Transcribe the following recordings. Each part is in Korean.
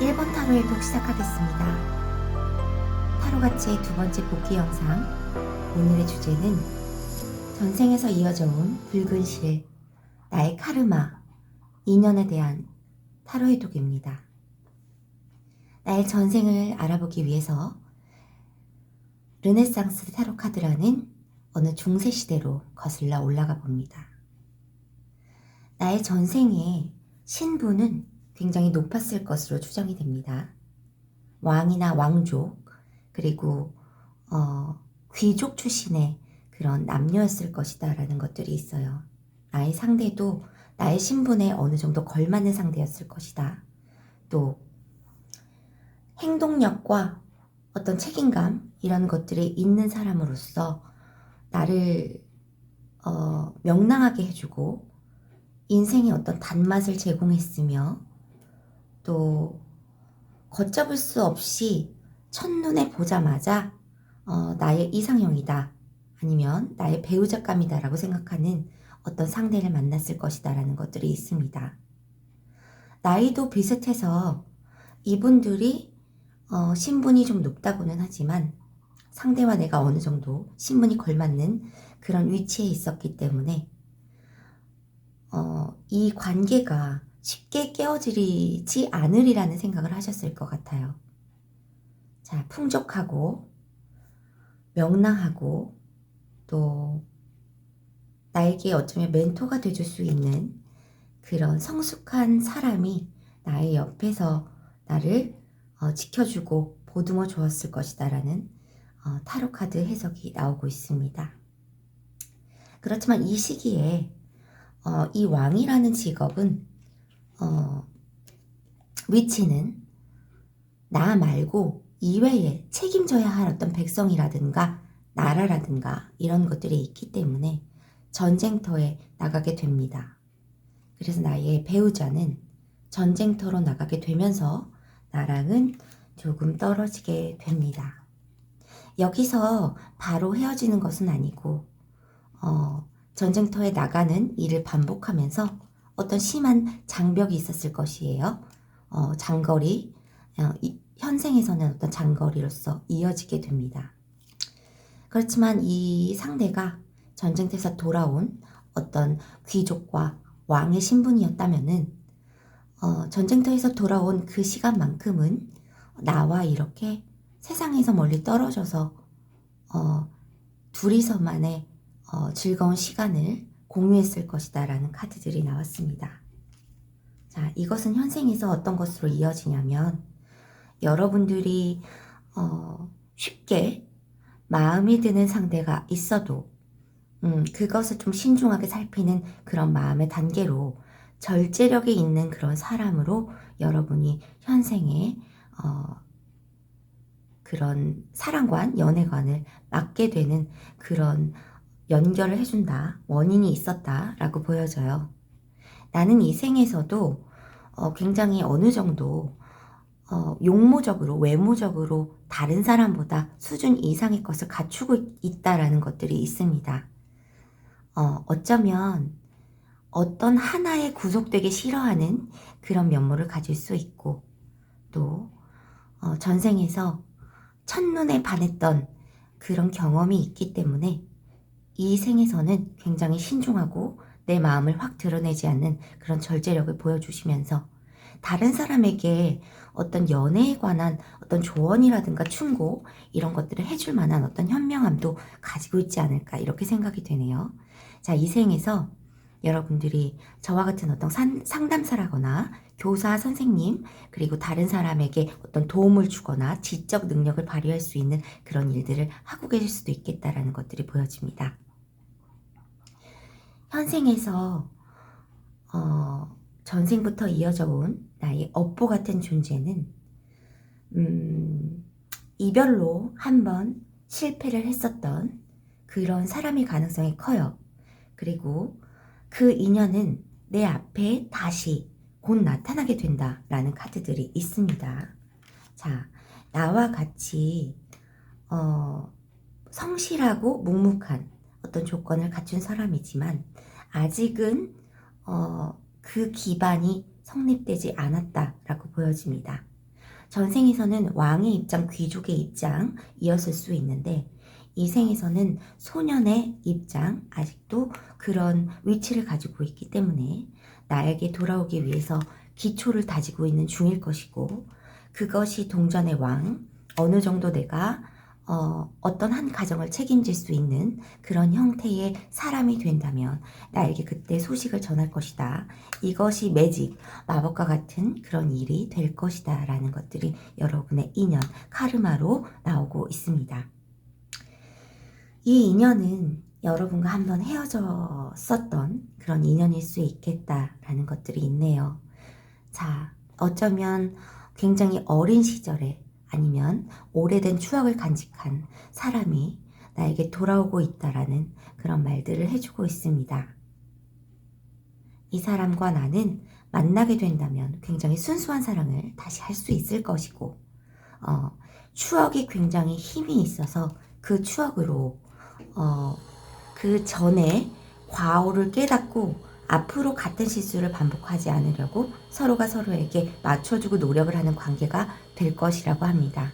1번 타로 일독 시작하겠습니다. 타로가치의 두 번째 복귀 영상. 오늘의 주제는 전생에서 이어져온 붉은 실, 나의 카르마, 인연에 대한 타로 해독입니다. 나의 전생을 알아보기 위해서 르네상스 타로 카드라는 어느 중세 시대로 거슬러 올라가 봅니다. 나의 전생의 신분은 굉장히 높았을 것으로 추정이 됩니다. 왕이나 왕족, 그리고 귀족 출신의 그런 남녀였을 것이다 라는 것들이 있어요. 나의 상대도 나의 신분에 어느 정도 걸맞는 상대였을 것이다. 또 행동력과 어떤 책임감 이런 것들이 있는 사람으로서 나를 명랑하게 해주고 인생의 어떤 단맛을 제공했으며 또 걷잡을 수 없이 첫눈에 보자마자 나의 이상형이다, 아니면 나의 배우자감이다 라고 생각하는 어떤 상대를 만났을 것이다 라는 것들이 있습니다. 나이도 비슷해서 이분들이 신분이 좀 높다고는 하지만 상대와 내가 어느 정도 신분이 걸맞는 그런 위치에 있었기 때문에 이 관계가 쉽게 깨어지지 않으리라는 생각을 하셨을 것 같아요. 자, 풍족하고 명랑하고 또 나에게 어쩌면 멘토가 돼줄 수 있는 그런 성숙한 사람이 나의 옆에서 나를 지켜주고 보듬어 주었을 것이다 라는 타로 카드 해석이 나오고 있습니다. 그렇지만 이 시기에 이 왕이라는 직업은 위치는 나 말고 이외에 책임져야 할 어떤 백성이라든가 나라라든가 이런 것들이 있기 때문에 전쟁터에 나가게 됩니다. 그래서 나의 배우자는 전쟁터로 나가게 되면서 나랑은 조금 떨어지게 됩니다. 여기서 바로 헤어지는 것은 아니고 전쟁터에 나가는 일을 반복하면서 어떤 심한 장벽이 있었을 것이에요. 장거리, 현생에서는 어떤 장거리로서 이어지게 됩니다. 그렇지만 이 상대가 전쟁터에서 돌아온 어떤 귀족과 왕의 신분이었다면은 전쟁터에서 돌아온 그 시간만큼은 나와 이렇게 세상에서 멀리 떨어져서 둘이서만의 즐거운 시간을 공유했을 것이다 라는 카드들이 나왔습니다. 자, 이것은 현생에서 어떤 것으로 이어지냐면 여러분들이 쉽게 마음이 드는 상대가 있어도 그것을 좀 신중하게 살피는 그런 마음의 단계로 절제력이 있는 그런 사람으로 여러분이 현생에 그런 사랑관, 연애관을 맞게 되는 그런 연결을 해준다, 원인이 있었다 라고 보여져요. 나는 이 생에서도 굉장히 어느 정도 용모적으로, 외모적으로 다른 사람보다 수준 이상의 것을 갖추고 있다라는 것들이 있습니다. 어쩌면 어떤 하나에 구속되기 싫어하는 그런 면모를 가질 수 있고, 또 전생에서 첫눈에 반했던 그런 경험이 있기 때문에 이 생에서는 굉장히 신중하고 내 마음을 확 드러내지 않는 그런 절제력을 보여주시면서 다른 사람에게 어떤 연애에 관한 어떤 조언이라든가 충고 이런 것들을 해줄 만한 어떤 현명함도 가지고 있지 않을까, 이렇게 생각이 되네요. 자, 이 생에서 여러분들이 저와 같은 어떤 상담사라거나 교사, 선생님, 그리고 다른 사람에게 어떤 도움을 주거나 지적 능력을 발휘할 수 있는 그런 일들을 하고 계실 수도 있겠다라는 것들이 보여집니다. 현생에서 전생부터 이어져 온 나의 업보 같은 존재는 이별로 한번 실패를 했었던 그런 사람의 가능성이 커요. 그리고 그 인연은 내 앞에 다시 곧 나타나게 된다라는 카드들이 있습니다. 자, 나와 같이 성실하고 묵묵한 어떤 조건을 갖춘 사람이지만 아직은 그 기반이 성립되지 않았다라고 보여집니다. 전생에서는 왕의 입장, 귀족의 입장이었을 수 있는데 이 생에서는 소년의 입장, 아직도 그런 위치를 가지고 있기 때문에 나에게 돌아오기 위해서 기초를 다지고 있는 중일 것이고, 그것이 동전의 왕, 어느 정도 내가 어떤 한 가정을 책임질 수 있는 그런 형태의 사람이 된다면 나에게 그때 소식을 전할 것이다. 이것이 매직, 마법과 같은 그런 일이 될 것이다 라는 것들이 여러분의 인연, 카르마로 나오고 있습니다. 이 인연은 여러분과 한번 헤어졌었던 그런 인연일 수 있겠다라는 것들이 있네요. 자, 어쩌면 굉장히 어린 시절에 아니면 오래된 추억을 간직한 사람이 나에게 돌아오고 있다라는 그런 말들을 해주고 있습니다. 이 사람과 나는 만나게 된다면 굉장히 순수한 사랑을 다시 할 수 있을 것이고, 추억이 굉장히 힘이 있어서 그 추억으로 그 전에 과오를 깨닫고 앞으로 같은 실수를 반복하지 않으려고 서로가 서로에게 맞춰주고 노력을 하는 관계가 될 것이라고 합니다.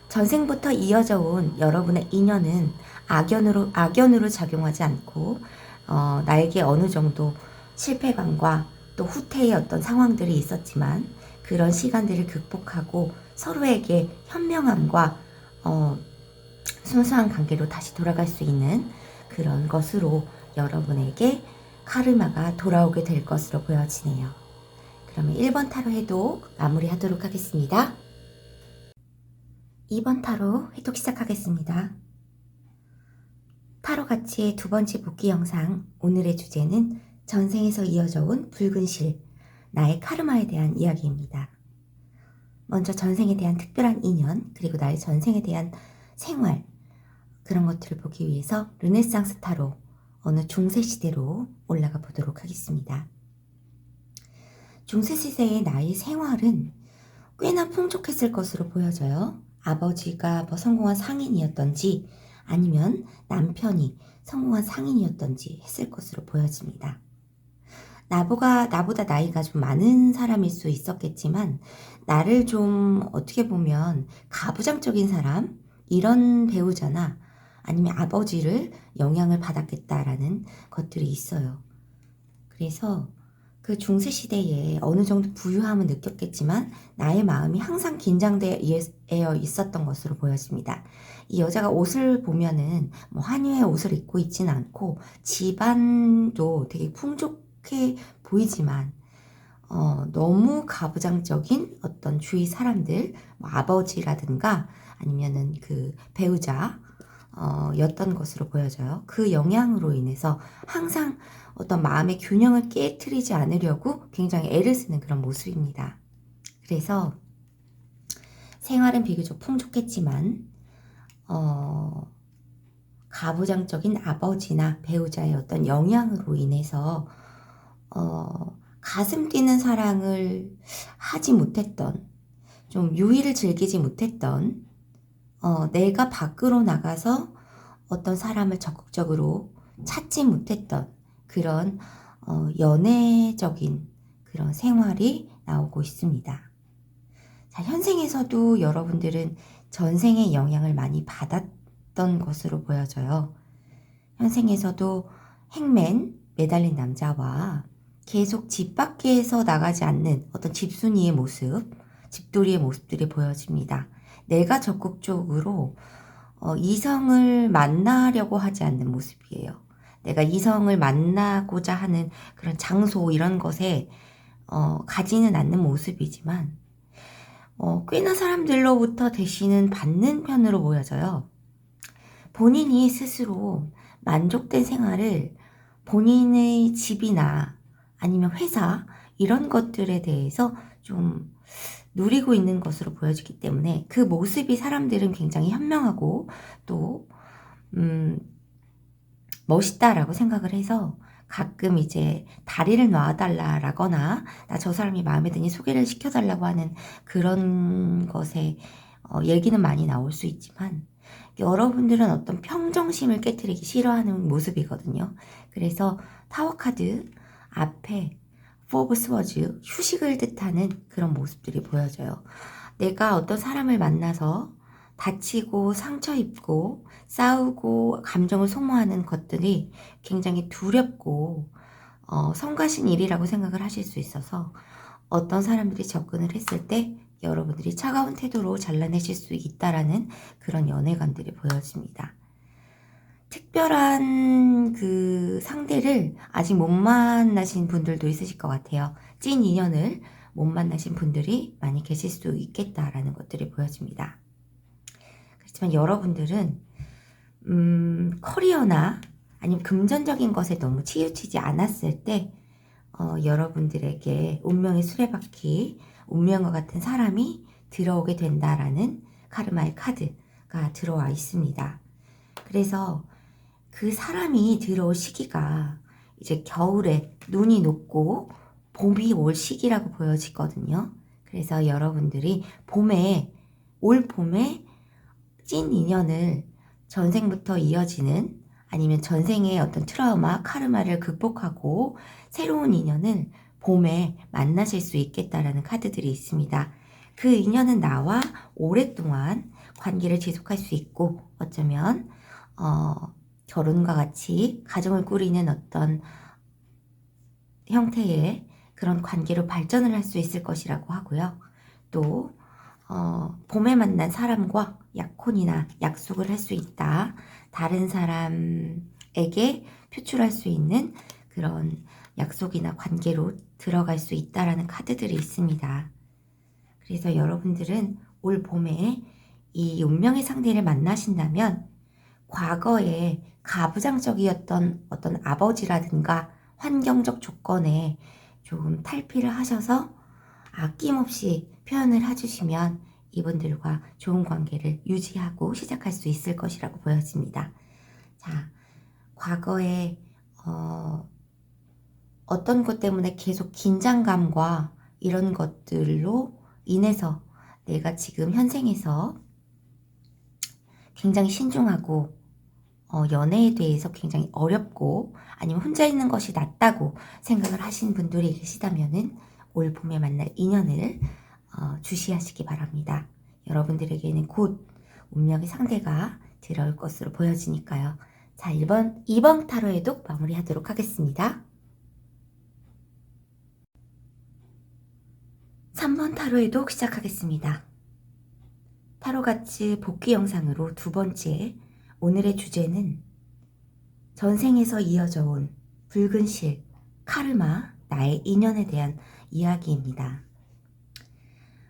전생부터 이어져 온 여러분의 인연은 악연으로 작용하지 않고 나에게 어느 정도 실패감과 또 후퇴의 어떤 상황들이 있었지만 그런 시간들을 극복하고 서로에게 현명함과 순수한 관계로 다시 돌아갈 수 있는 그런 것으로 여러분에게 카르마가 돌아오게 될 것으로 보여지네요. 그러면 1번 타로 해독 마무리하도록 하겠습니다. 2번 타로 해독 시작하겠습니다. 타로가치의 두 번째 복귀 영상, 오늘의 주제는 전생에서 이어져 온 붉은 실, 나의 카르마에 대한 이야기입니다. 먼저 전생에 대한 특별한 인연, 그리고 나의 전생에 대한 생활, 그런 것들을 보기 위해서 르네상스 타로, 어느 중세시대로 올라가 보도록 하겠습니다. 중세시대의 나의 생활은 꽤나 풍족했을 것으로 보여져요. 아버지가 성공한 상인이었던지 아니면 남편이 성공한 상인이었던지 했을 것으로 보여집니다. 나보다 나이가 좀 많은 사람일 수 있었겠지만 나를 좀 어떻게 보면 가부장적인 사람, 이런 배우자나 아니면 아버지를 영향을 받았겠다라는 것들이 있어요. 그래서 그 중세시대에 어느 정도 부유함을 느꼈겠지만 나의 마음이 항상 긴장되어 있었던 것으로 보여집니다. 이 여자가 옷을 보면은 한유의 옷을 입고 있지는 않고 집안도 되게 풍족해 보이지만 너무 가부장적인 어떤 주위 사람들, 아버지라든가 아니면은 그 배우자 였던 것으로 보여져요. 그 영향으로 인해서 항상 어떤 마음의 균형을 깨트리지 않으려고 굉장히 애를 쓰는 그런 모습입니다. 그래서 생활은 비교적 풍족했지만 가부장적인 아버지나 배우자의 어떤 영향으로 인해서 가슴 뛰는 사랑을 하지 못했던, 좀 유의를 즐기지 못했던, 내가 밖으로 나가서 어떤 사람을 적극적으로 찾지 못했던 그런 연애적인 그런 생활이 나오고 있습니다. 자, 현생에서도 여러분들은 전생의 영향을 많이 받았던 것으로 보여져요. 현생에서도 행맨, 매달린 남자와 계속 집 밖에서 나가지 않는 어떤 집순이의 모습, 집돌이의 모습들이 보여집니다. 내가 적극적으로 이성을 만나려고 하지 않는 모습이에요. 내가 이성을 만나고자 하는 그런 장소, 이런 것에 가지는 않는 모습이지만 꽤나 사람들로부터 대신은 받는 편으로 보여져요. 본인이 스스로 만족된 생활을 본인의 집이나 아니면 회사, 이런 것들에 대해서 좀 누리고 있는 것으로 보여지기 때문에 그 모습이 사람들은 굉장히 현명하고 또 멋있다라고 생각을 해서 가끔 이제 다리를 놔달라라거나 나 저 사람이 마음에 드니 소개를 시켜달라고 하는 그런 것에 얘기는 많이 나올 수 있지만 여러분들은 어떤 평정심을 깨트리기 싫어하는 모습이거든요. 그래서 타워카드 앞에 포브 스워즈, 휴식을 뜻하는 그런 모습들이 보여져요. 내가 어떤 사람을 만나서 다치고 상처 입고 싸우고 감정을 소모하는 것들이 굉장히 두렵고 성가신 일이라고 생각을 하실 수 있어서 어떤 사람들이 접근을 했을 때 여러분들이 차가운 태도로 잘라내실 수 있다라는 그런 연애관들이 보여집니다. 특별한 그 상대를 아직 못 만나신 분들도 있으실 것 같아요. 찐 인연을 못 만나신 분들이 많이 계실 수 있겠다라는 것들이 보여집니다. 그렇지만 여러분들은 커리어나 아니면 금전적인 것에 너무 치우치지 않았을 때 여러분들에게 운명의 수레바퀴, 운명과 같은 사람이 들어오게 된다라는 카르마의 카드가 들어와 있습니다. 그래서 그 사람이 들어올 시기가 이제 겨울에 눈이 녹고 봄이 올 시기라고 보여지거든요. 그래서 여러분들이 올 봄에 찐 인연을 전생부터 이어지는 아니면 전생의 어떤 트라우마, 카르마를 극복하고 새로운 인연을 봄에 만나실 수 있겠다라는 카드들이 있습니다. 그 인연은 나와 오랫동안 관계를 지속할 수 있고 어쩌면 결혼과 같이 가정을 꾸리는 어떤 형태의 그런 관계로 발전을 할 수 있을 것이라고 하고요. 또 봄에 만난 사람과 약혼이나 약속을 할 수 있다. 다른 사람에게 표출할 수 있는 그런 약속이나 관계로 들어갈 수 있다라는 카드들이 있습니다. 그래서 여러분들은 올 봄에 이 운명의 상대를 만나신다면 과거에 가부장적이었던 어떤 아버지라든가 환경적 조건에 좀 탈피를 하셔서 아낌없이 표현을 해주시면 이분들과 좋은 관계를 유지하고 시작할 수 있을 것이라고 보여집니다. 자, 과거에 어떤 것 때문에 계속 긴장감과 이런 것들로 인해서 내가 지금 현생에서 굉장히 신중하고 연애에 대해서 굉장히 어렵고 아니면 혼자 있는 것이 낫다고 생각을 하신 분들이 계시다면은 올 봄에 만날 인연을 주시하시기 바랍니다. 여러분들에게는 곧 운명의 상대가 들어올 것으로 보여지니까요. 자, 2번 타로의 독 마무리하도록 하겠습니다. 3번 타로의 독 시작하겠습니다. 타로가츠 복귀 영상으로 두 번째, 오늘의 주제는 전생에서 이어져 온 붉은 실, 카르마, 나의 인연에 대한 이야기입니다.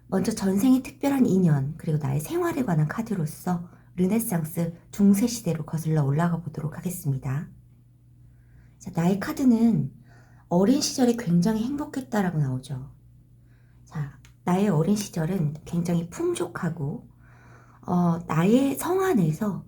먼저 전생의 특별한 인연, 그리고 나의 생활에 관한 카드로서 르네상스 중세시대로 거슬러 올라가 보도록 하겠습니다. 자, 나의 카드는 어린 시절에 굉장히 행복했다라고 나오죠. 자, 나의 어린 시절은 굉장히 풍족하고 나의 성 안에서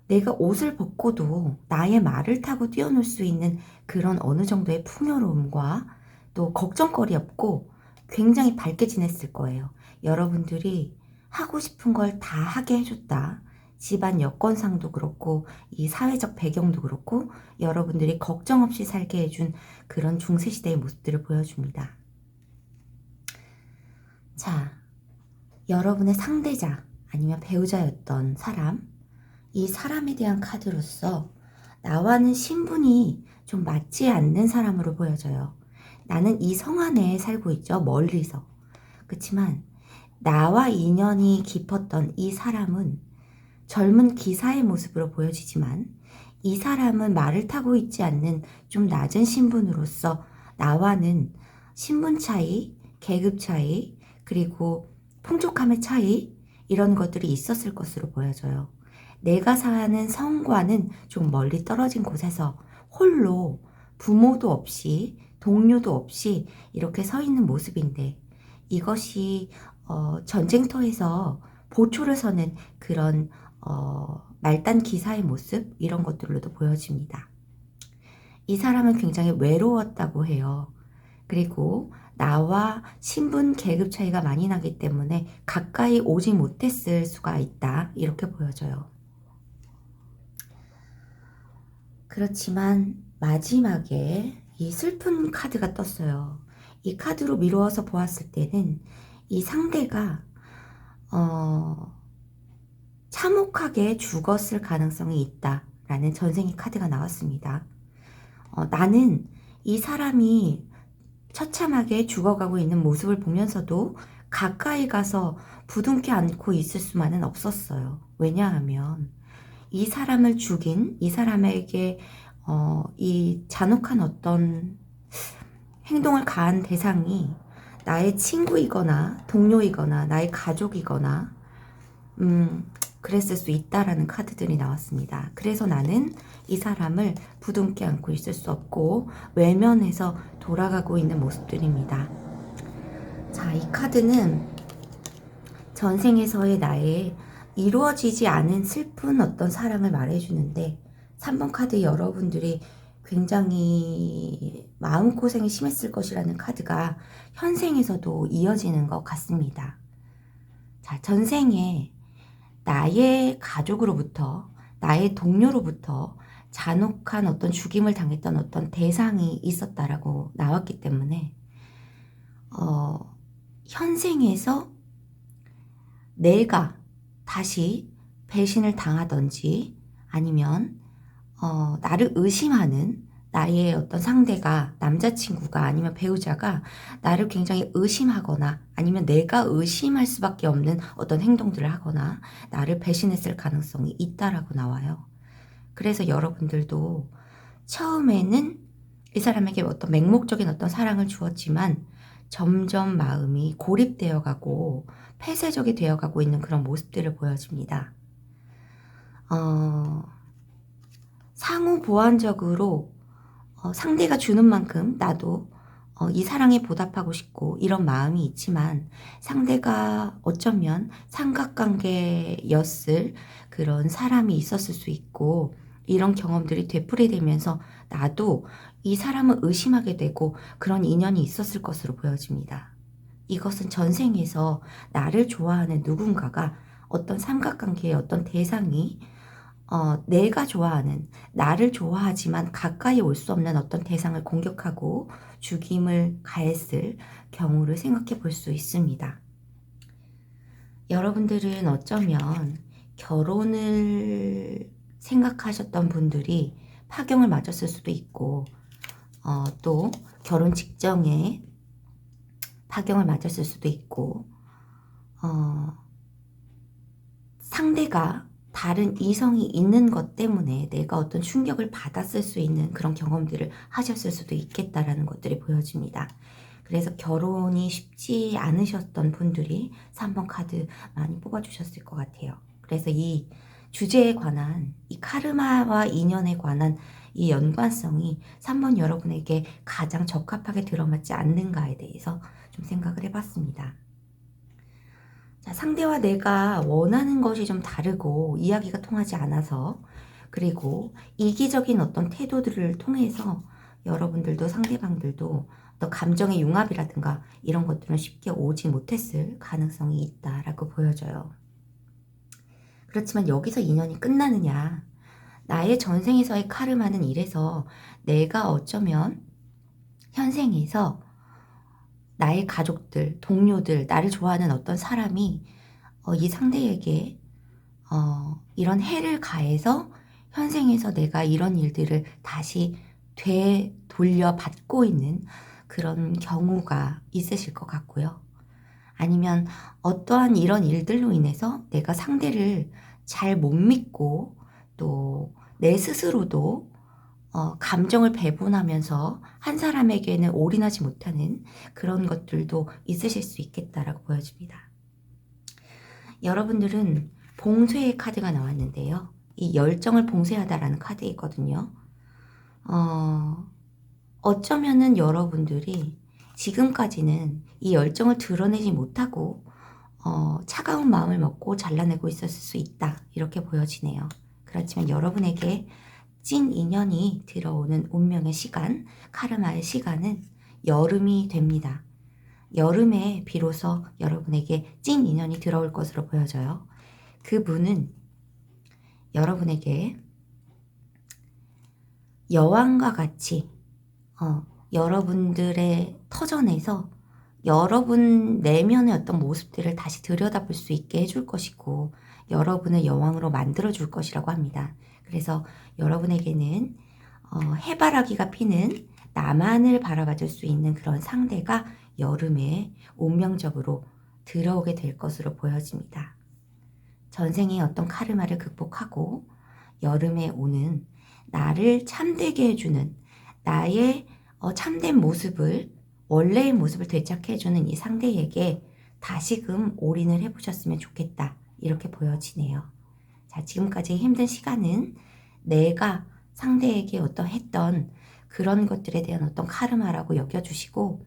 내가 옷을 벗고도 나의 말을 타고 뛰어놀 수 있는 그런 어느 정도의 풍요로움과 또 걱정거리 없고 굉장히 밝게 지냈을 거예요. 여러분들이 하고 싶은 걸 다 하게 해줬다. 집안 여건상도 그렇고 이 사회적 배경도 그렇고 여러분들이 걱정 없이 살게 해준 그런 중세시대의 모습들을 보여줍니다. 자, 여러분의 상대자 아니면 배우자였던 사람, 이 사람에 대한 카드로서 나와는 신분이 좀 맞지 않는 사람으로 보여져요. 나는 이 성 안에 살고 있죠. 멀리서. 그렇지만 나와 인연이 깊었던 이 사람은 젊은 기사의 모습으로 보여지지만 이 사람은 말을 타고 있지 않는 좀 낮은 신분으로서 나와는 신분 차이, 계급 차이, 그리고 풍족함의 차이 이런 것들이 있었을 것으로 보여져요. 내가 사는 성과는 좀 멀리 떨어진 곳에서 홀로 부모도 없이 동료도 없이 이렇게 서 있는 모습인데 이것이 전쟁터에서 보초를 서는 그런 말단 기사의 모습 이런 것들로도 보여집니다. 이 사람은 굉장히 외로웠다고 해요. 그리고 나와 신분 계급 차이가 많이 나기 때문에 가까이 오지 못했을 수가 있다 이렇게 보여져요. 그렇지만 마지막에 이 슬픈 카드가 떴어요. 이 카드로 미루어서 보았을 때는 이 상대가 참혹하게 죽었을 가능성이 있다라는 전생의 카드가 나왔습니다. 나는 이 사람이 처참하게 죽어가고 있는 모습을 보면서도 가까이 가서 부둥켜 안고 있을 수만은 없었어요. 왜냐하면 이 사람을 죽인, 이 사람에게 이 잔혹한 어떤 행동을 가한 대상이 나의 친구이거나 동료이거나 나의 가족이거나 그랬을 수 있다라는 카드들이 나왔습니다. 그래서 나는 이 사람을 부둥켜 안고 있을 수 없고 외면해서 돌아가고 있는 모습들입니다. 자, 이 카드는 전생에서의 나의 이루어지지 않은 슬픈 어떤 사랑을 말해주는데 3번 카드 여러분들이 굉장히 마음고생이 심했을 것이라는 카드가 현생에서도 이어지는 것 같습니다. 자, 전생에 나의 가족으로부터, 나의 동료로부터 잔혹한 어떤 죽임을 당했던 어떤 대상이 있었다라고 나왔기 때문에 현생에서 내가 다시 배신을 당하든지 아니면 나를 의심하는 나의 어떤 상대가 남자친구가 아니면 배우자가 나를 굉장히 의심하거나 아니면 내가 의심할 수밖에 없는 어떤 행동들을 하거나 나를 배신했을 가능성이 있다라고 나와요. 그래서 여러분들도 처음에는 이 사람에게 어떤 맹목적인 어떤 사랑을 주었지만 점점 마음이 고립되어 가고 폐쇄적이 되어 가고 있는 그런 모습들을 보여줍니다. 상호 보완적으로 상대가 주는 만큼 나도 이 사랑에 보답하고 싶고 이런 마음이 있지만 상대가 어쩌면 삼각관계였을 그런 사람이 있었을 수 있고 이런 경험들이 되풀이되면서 나도 이 사람을 의심하게 되고 그런 인연이 있었을 것으로 보여집니다. 이것은 전생에서 나를 좋아하는 누군가가 어떤 삼각관계의 어떤 대상이 내가 좋아하는, 나를 좋아하지만 가까이 올 수 없는 어떤 대상을 공격하고 죽임을 가했을 경우를 생각해 볼 수 있습니다. 여러분들은 어쩌면 결혼을 생각하셨던 분들이 파경을 맞았을 수도 있고 또 결혼 직전에 파경을 맞았을 수도 있고 상대가 다른 이성이 있는 것 때문에 내가 어떤 충격을 받았을 수 있는 그런 경험들을 하셨을 수도 있겠다라는 것들이 보여집니다. 그래서 결혼이 쉽지 않으셨던 분들이 3번 카드 많이 뽑아주셨을 것 같아요. 그래서 이 주제에 관한, 이 카르마와 인연에 관한 이 연관성이 3번 여러분에게 가장 적합하게 들어맞지 않는가에 대해서 좀 생각을 해봤습니다. 자, 상대와 내가 원하는 것이 좀 다르고 이야기가 통하지 않아서 그리고 이기적인 어떤 태도들을 통해서 여러분들도 상대방들도 또 감정의 융합이라든가 이런 것들은 쉽게 오지 못했을 가능성이 있다라고 보여져요. 그렇지만 여기서 인연이 끝나느냐? 나의 전생에서의 카르마는 이래서 내가 어쩌면 현생에서 나의 가족들, 동료들, 나를 좋아하는 어떤 사람이 이 상대에게 이런 해를 가해서 현생에서 내가 이런 일들을 다시 되돌려받고 있는 그런 경우가 있으실 것 같고요. 아니면 어떠한 이런 일들로 인해서 내가 상대를 잘 못 믿고 또 내 스스로도 감정을 배분하면서 한 사람에게는 올인하지 못하는 그런 것들도 있으실 수 있겠다라고 보여집니다. 여러분들은 봉쇄의 카드가 나왔는데요. 이 열정을 봉쇄하다라는 카드에 있거든요. 어쩌면은 여러분들이 지금까지는 이 열정을 드러내지 못하고 차가운 마음을 먹고 잘라내고 있었을 수 있다. 이렇게 보여지네요. 그렇지만 여러분에게 찐 인연이 들어오는 운명의 시간, 카르마의 시간은 여름이 됩니다. 여름에 비로소 여러분에게 찐 인연이 들어올 것으로 보여져요. 그분은 여러분에게 여왕과 같이 여러분들의 터전에서 여러분 내면의 어떤 모습들을 다시 들여다볼 수 있게 해줄 것이고 여러분을 여왕으로 만들어줄 것이라고 합니다. 그래서 여러분에게는 해바라기가 피는 나만을 바라봐줄 수 있는 그런 상대가 여름에 운명적으로 들어오게 될 것으로 보여집니다. 전생의 어떤 카르마를 극복하고 여름에 오는 나를 참되게 해주는 나의 참된 모습을 원래의 모습을 되찾게 해주는 이 상대에게 다시금 올인을 해보셨으면 좋겠다. 이렇게 보여지네요. 자, 지금까지 힘든 시간은 내가 상대에게 했던 그런 것들에 대한 어떤 카르마라고 여겨주시고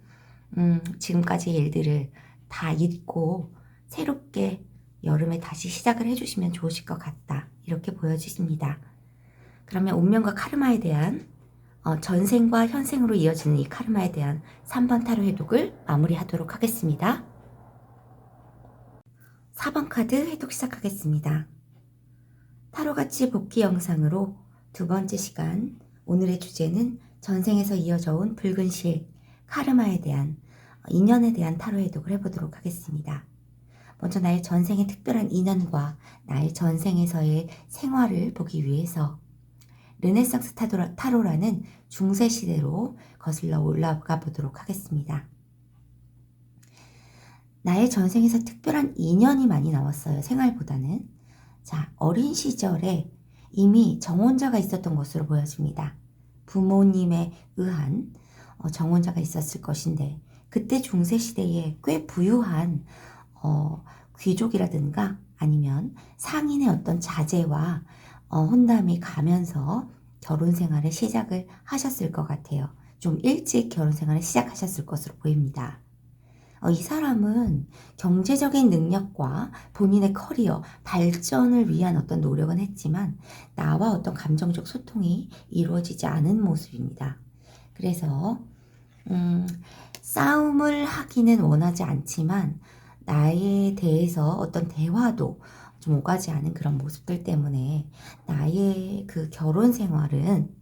지금까지의 일들을 다 잊고 새롭게 여름에 다시 시작을 해주시면 좋으실 것 같다. 이렇게 보여지십니다. 그러면 운명과 카르마에 대한 전생과 현생으로 이어지는 이 카르마에 대한 3번 타로 해독을 마무리하도록 하겠습니다. 4번 카드 해독 시작하겠습니다. 타로같이 복귀 영상으로 두 번째 시간, 오늘의 주제는 전생에서 이어져 온 붉은 실, 카르마에 대한 인연에 대한 타로 해독을 해보도록 하겠습니다. 먼저 나의 전생의 특별한 인연과 나의 전생에서의 생활을 보기 위해서 르네상스 타로라는 중세시대로 거슬러 올라가 보도록 하겠습니다. 나의 전생에서 특별한 인연이 많이 나왔어요. 생활보다는. 자, 어린 시절에 이미 정혼자가 있었던 것으로 보여집니다. 부모님에 의한 정혼자가 있었을 것인데 그때 중세시대에 꽤 부유한 귀족이라든가 아니면 상인의 어떤 자제와 혼담이 가면서 결혼 생활을 시작을 하셨을 것 같아요. 좀 일찍 결혼 생활을 시작하셨을 것으로 보입니다. 이 사람은 경제적인 능력과 본인의 커리어, 발전을 위한 어떤 노력은 했지만 나와 어떤 감정적 소통이 이루어지지 않은 모습입니다. 그래서 싸움을 하기는 원하지 않지만 나에 대해서 어떤 대화도 좀 오가지 않은 그런 모습들 때문에 나의 그 결혼 생활은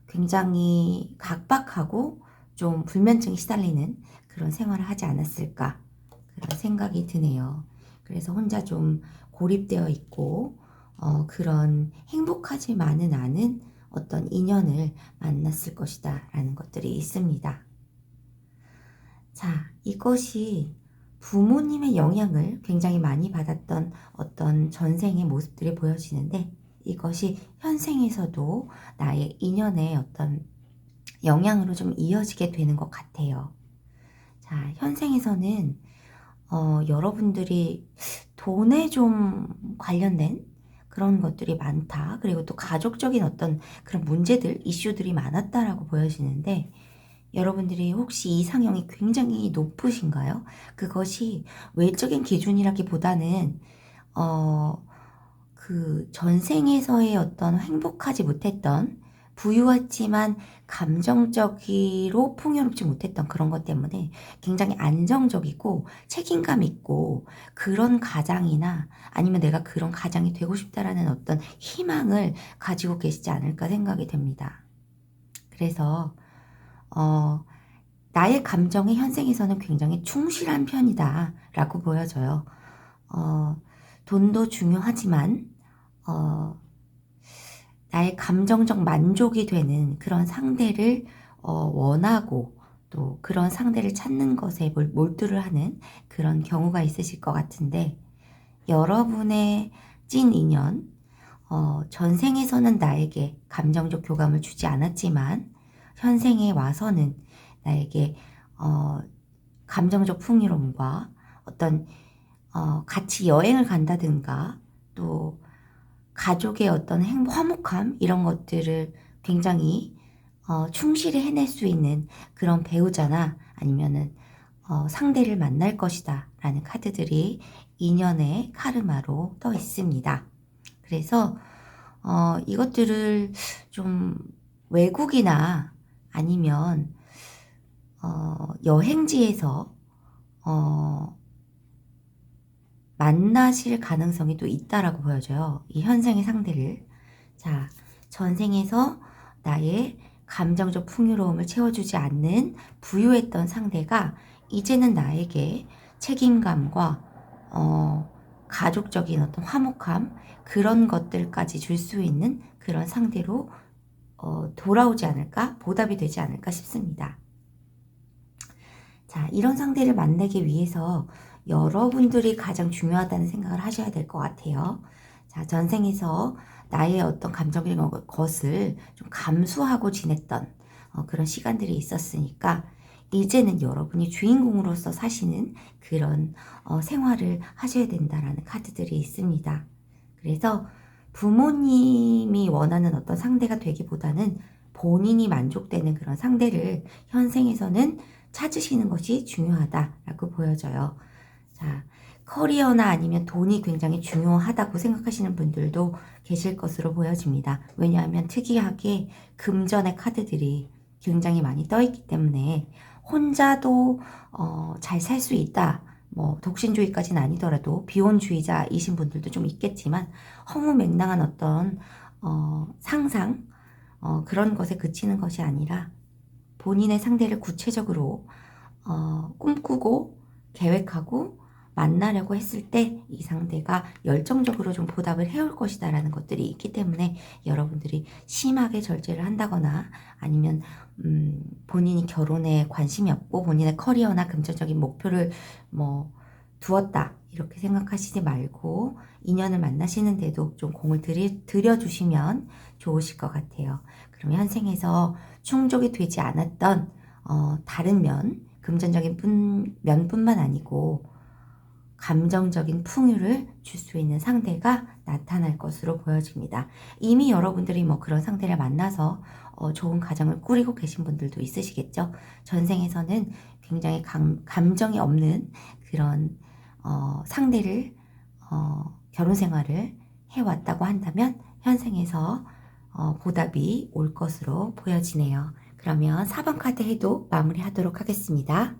굉장히 각박하고 좀 불면증에 시달리는 그런 생활을 하지 않았을까 그런 생각이 드네요. 그래서 혼자 좀 고립되어 있고 그런 행복하지만은 않은 어떤 인연을 만났을 것이다 라는 것들이 있습니다. 자, 이것이 부모님의 영향을 굉장히 많이 받았던 어떤 전생의 모습들이 보여지는데 이것이 현생에서도 나의 인연의 어떤 영향으로 좀 이어지게 되는 것 같아요. 자, 현생에서는 여러분들이 돈에 좀 관련된 그런 것들이 많다. 그리고 또 가족적인 어떤 그런 문제들, 이슈들이 많았다라고 보여지는데 여러분들이 혹시 이상형이 굉장히 높으신가요? 그것이 외적인 기준이라기보다는 그 전생에서의 어떤 행복하지 못했던 부유했지만 감정적으로 풍요롭지 못했던 그런 것 때문에 굉장히 안정적이고 책임감 있고 그런 가장이나 아니면 내가 그런 가장이 되고 싶다라는 어떤 희망을 가지고 계시지 않을까 생각이 됩니다. 그래서 나의 감정에 현생에서는 굉장히 충실한 편이다 라고 보여져요. 돈도 중요하지만 나의 감정적 만족이 되는 그런 상대를 원하고 또 그런 상대를 찾는 것에 몰두를 하는 그런 경우가 있으실 것 같은데 여러분의 찐 인연 전생에서는 나에게 감정적 교감을 주지 않았지만 현생에 와서는 나에게 감정적 풍요로움과 어떤 같이 여행을 간다든가 또 가족의 어떤 화목함 이런 것들을 굉장히 충실히 해낼 수 있는 그런 배우자나 아니면은 상대를 만날 것이다 라는 카드들이 인연의 카르마로 떠 있습니다. 그래서 이것들을 좀 외국이나 아니면 여행지에서 만나실 가능성이 또 있다라고 보여져요. 이 현생의 상대를. 자, 전생에서 나의 감정적 풍요로움을 채워주지 않는 부유했던 상대가 이제는 나에게 책임감과 가족적인 어떤 화목함, 그런 것들까지 줄 수 있는 그런 상대로 돌아오지 않을까, 보답이 되지 않을까 싶습니다. 자, 이런 상대를 만나기 위해서 여러분들이 가장 중요하다는 생각을 하셔야 될 것 같아요. 자, 전생에서 나의 어떤 감정적인 것을 좀 감수하고 지냈던 그런 시간들이 있었으니까 이제는 여러분이 주인공으로서 사시는 그런 생활을 하셔야 된다라는 카드들이 있습니다. 그래서 부모님이 원하는 어떤 상대가 되기보다는 본인이 만족되는 그런 상대를 현생에서는 찾으시는 것이 중요하다라고 보여져요. 자, 커리어나 아니면 돈이 굉장히 중요하다고 생각하시는 분들도 계실 것으로 보여집니다. 왜냐하면 특이하게 금전의 카드들이 굉장히 많이 떠있기 때문에 혼자도 잘 살 수 있다. 뭐 독신주의까지는 아니더라도 비혼주의자이신 분들도 좀 있겠지만 허무맹랑한 어떤 상상 그런 것에 그치는 것이 아니라 본인의 상대를 구체적으로 꿈꾸고 계획하고 만나려고 했을 때 이 상대가 열정적으로 좀 보답을 해올 것이다 라는 것들이 있기 때문에 여러분들이 심하게 절제를 한다거나 아니면 본인이 결혼에 관심이 없고 본인의 커리어나 금전적인 목표를 뭐 두었다 이렇게 생각하시지 말고 인연을 만나시는데도 좀 공을 들여주시면 좋으실 것 같아요. 그럼 현생에서 충족이 되지 않았던 다른 면, 금전적인 면뿐만 아니고 감정적인 풍요를 줄 수 있는 상대가 나타날 것으로 보여집니다. 이미 여러분들이 뭐 그런 상대를 만나서 좋은 가정을 꾸리고 계신 분들도 있으시겠죠. 전생에서는 굉장히 감정이 없는 그런 상대를 결혼 생활을 해왔다고 한다면 현생에서 보답이 올 것으로 보여지네요. 그러면 4번 카드 해도 마무리하도록 하겠습니다.